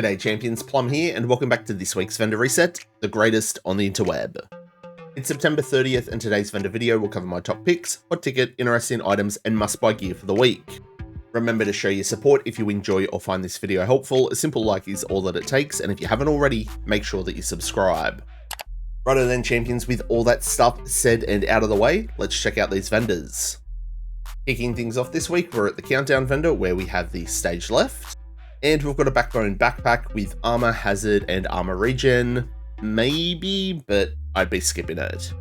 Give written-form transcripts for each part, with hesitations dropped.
G'day champions, Plum here, and welcome back to this week's vendor reset, the greatest on the interweb. It's September 30th, and today's vendor video will cover my top picks, hot ticket, interesting items, and must-buy gear for the week. Remember to show your support if you enjoy or find this video helpful. A simple like is all that it takes, and if you haven't already, make sure that you subscribe. Righto then champions, with all that stuff said and out of the way, let's check out these vendors. Kicking things off this week, we're at the Countdown vendor where we have the stage left. And we've got a Backbone backpack with armor, hazard, and armor regen. Maybe, but I'd be skipping it.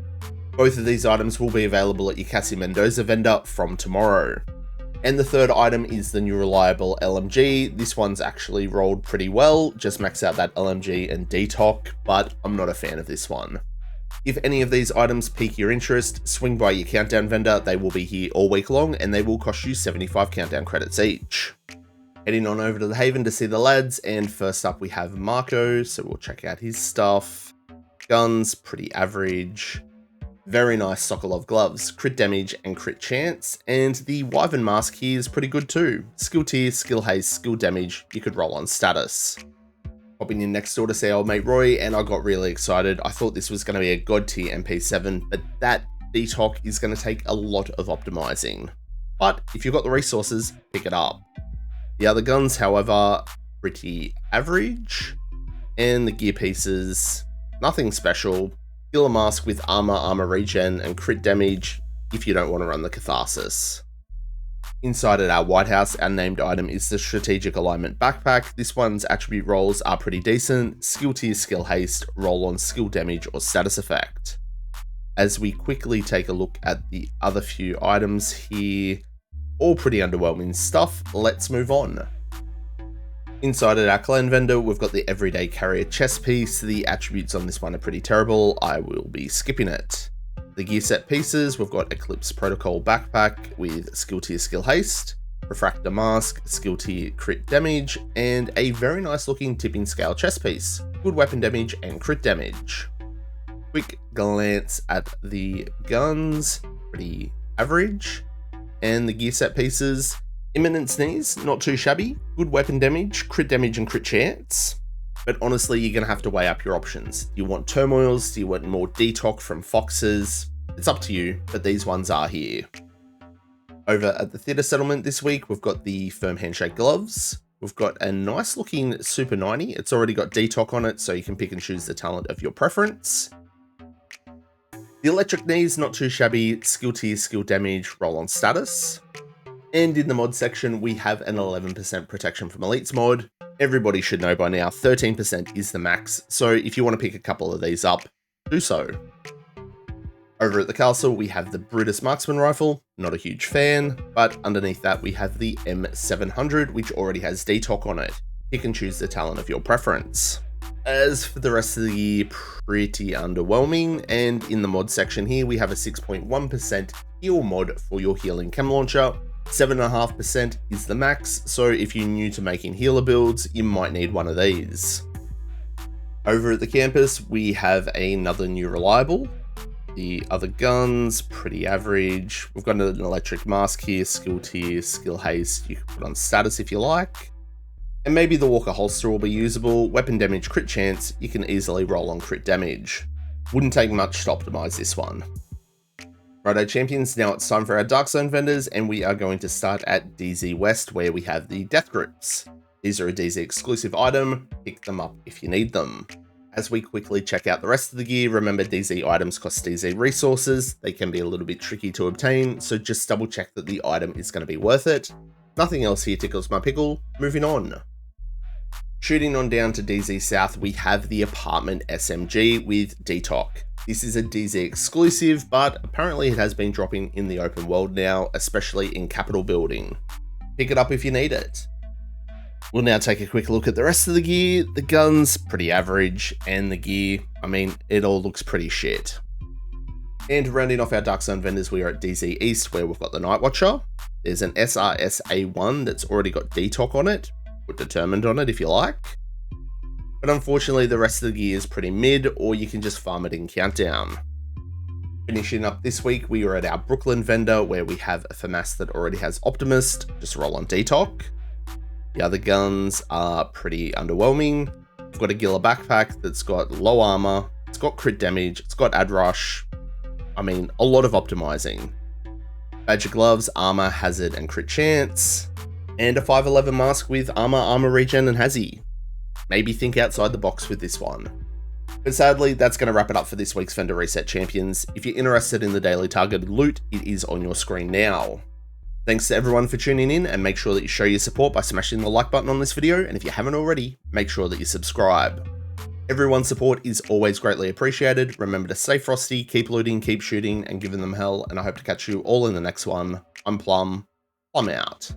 Both of these items will be available at your Cassie Mendoza vendor from tomorrow. And the third item is the new reliable LMG. This one's actually rolled pretty well, just max out that LMG and DTOC, but I'm not a fan of this one. If any of these items pique your interest, swing by your Countdown vendor. They will be here all week long and they will cost you 75 Countdown credits each. Heading on over to the Haven to see the lads, and first up we have Marco, so we'll check out his stuff. Guns, pretty average. Very nice Sokolov gloves, crit damage and crit chance, and the Wyvern mask here is pretty good too. Skill tier, skill haste, skill damage, you could roll on status. Popping in next door to see old mate Roy, and I got really excited. I thought this was going to be a god tier MP7, but that DTOC is going to take a lot of optimizing. But if you've got the resources, pick it up. The other guns, however, pretty average, and the gear pieces, nothing special. Killer mask with armor, armor regen, and crit damage if you don't want to run the Catharsis. Inside at our White House, our named item is the Strategic Alignment Backpack. This one's attribute rolls are pretty decent. Skill tier, skill haste, roll on skill damage or status effect. As we quickly take a look at the other few items here, all pretty underwhelming stuff, let's move on. Inside at our clan vendor, we've got the Everyday Carrier chest piece. The attributes on this one are pretty terrible. I will be skipping it. The gear set pieces, we've got Eclipse Protocol backpack with skill tier skill haste, Refractor mask, skill tier crit damage, and a very nice looking tipping scale chest piece. Good weapon damage and crit damage. Quick glance at the guns, pretty average. And the gear set pieces, Imminent Sneeze, not too shabby, good weapon damage, crit damage and crit chance. But honestly, you're going to have to weigh up your options. Do you want turmoils? Do you want more DTOC from foxes? It's up to you, but these ones are here. Over at the Theatre Settlement this week, we've got the Firm Handshake gloves. We've got a nice looking Super 90. It's already got DTOC on it, so you can pick and choose the talent of your preference. The Electric Knees, not too shabby, skill tier, skill damage, roll on status. And in the mod section, we have an 11% protection from elites mod. Everybody should know by now, 13% is the max, so if you want to pick a couple of these up, do so. Over at the castle, we have the Brutus Marksman Rifle, not a huge fan, but underneath that we have the M700, which already has DTOC on it. You can choose the talent of your preference. As for the rest of the year, pretty underwhelming, and in the mod section here we have a 6.1% heal mod for your healing chem launcher. 7.5% is the max, so if you're new to making healer builds, you might need one of these. Over at the campus, we have another new reliable. The other guns, pretty average. We've got an electric mask here, skill tier, skill haste, you can put on status if you like. And maybe the Walker holster will be usable. Weapon damage, crit chance, you can easily roll on crit damage. Wouldn't take much to optimize this one. Righto champions, now it's time for our Dark Zone vendors, and we are going to start at DZ West where we have the Death Grips. These are a DZ exclusive item, pick them up if you need them. As we quickly check out the rest of the gear, remember DZ items cost DZ resources. They can be a little bit tricky to obtain, so just double check that the item is going to be worth it. Nothing else here tickles my pickle, moving on. Shooting on down to DZ South, we have the Apartment SMG with DTOC. This is a DZ exclusive, but apparently it has been dropping in the open world now, especially in Capital Building. Pick it up if you need it. We'll now take a quick look at the rest of the gear. The guns, pretty average, and the gear, I mean, it all looks pretty shit. And rounding off our Dark Zone vendors, we are at DZ East where we've got the Night Watcher. There's an SRS A1 that's already got DTOC on it. Put Determined on it if you like. But unfortunately the rest of the gear is pretty mid, or you can just farm it in Countdown. Finishing up this week, we are at our Brooklyn vendor where we have a FAMAS that already has Optimist, just roll on DTOC. The other guns are pretty underwhelming. I've got a Gila backpack that's got low armor, it's got crit damage, it's got ad rush. I mean, a lot of optimizing. Badger gloves, armor, hazard, and crit chance. And a 511 mask with armor regen, and hazy. Maybe think outside the box with this one. But sadly, that's going to wrap it up for this week's Vendor Reset Champions. If you're interested in the daily targeted loot, it is on your screen now. Thanks to everyone for tuning in, and make sure that you show your support by smashing the like button on this video, and if you haven't already, make sure that you subscribe. Everyone's support is always greatly appreciated. Remember to stay frosty, keep looting, keep shooting, and giving them hell, and I hope to catch you all in the next one. I'm Plum out.